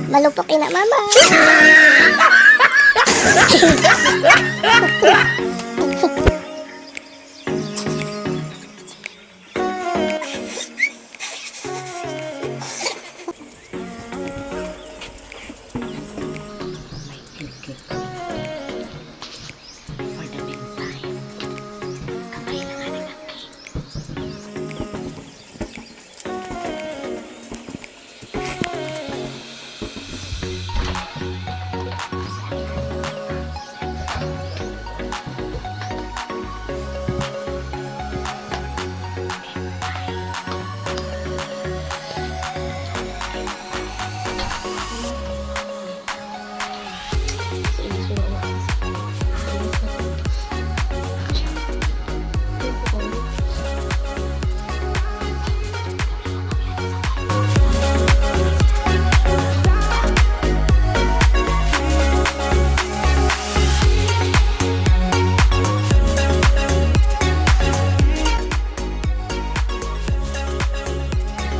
Malupok na mama.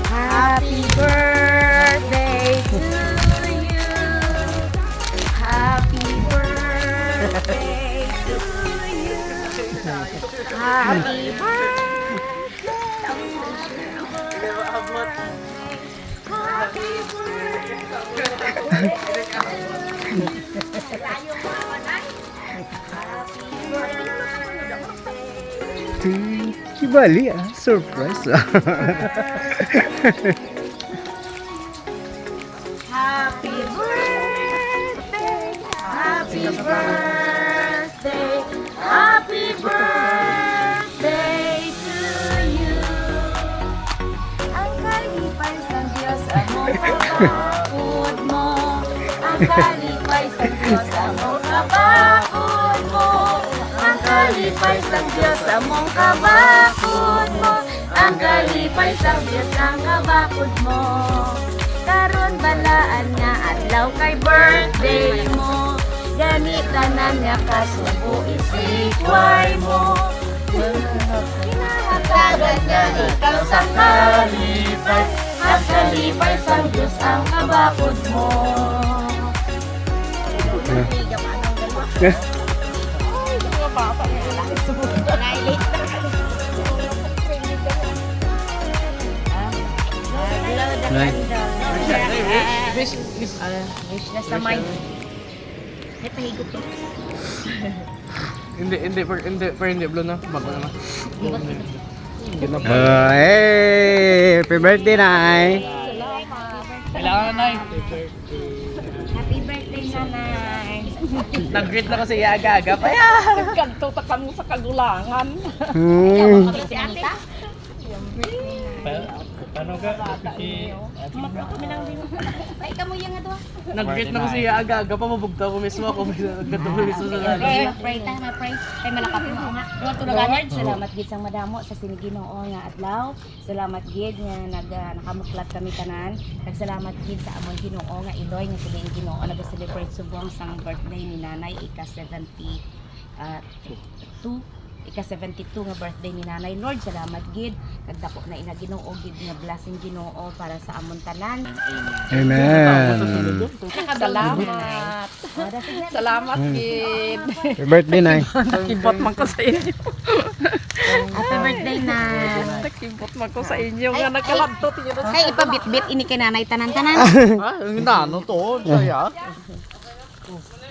Happy birthday to you. Happy birthday to you. Happy birthday. Happy Si Bali surprise Happy birthday, happy birthday, happy birthday to you. Ang kalipay sa Diyos among kabakod mo. Ang kalipay sa Diyos among kabakod mo. Ang kalipay sa Diyos among kabakod mo. Ang kalipay sa Diyos ang kabakod mo. Karon balaan nga adlaw kay birthday mo. Ganitanan nga kasubo isikway mo. Kinahatagan nga ikaw sa kalipay. Ang kalipay sa Diyos ang kabakod mo. Wish na sa mind. Ay, pahigop to. Hindi blow na. Bago na. Hey, happy birthday Nay. Kailangan na Happy birthday, nanay. Nag-greet na kasi aga-aga pa yan. Nagkanto-takan mo sa kagulangan. Si Anita? Ano ka? Kami lang din. Ay, kamu yung nga doon. Nag-greet na kasi aga-aga pa. Mabugta ko mismo ako. Nagkanto mismo sa lalim. Pray tayo na pray. Ay, malakapin mo nga. Lord, salamat gid sang madamo sa siniginoo nga adlaw. Salamat gid nga nakamuklat kami tanan. Salamat gid sa amon Ginoo nga iloy nga sila yung Ginoo nag-celebrate subong sang birthday ni nanay ika-72 ika-72 nga birthday ni nanay. Lord, salamat gid kag dako na ina Ginoo gid nga blessing Ginoo para sa amon tanan. Amen. Salamat. Salamat, kid. Happy birthday Nay. Nakibot man ko sa inyo. Happy birthday na. Nakibot man ko sa inyo. Nga nagkalantot yun. Kay ipabit-bit ini kay nanay tanan-tanan. Ah, ang nano to. Saya.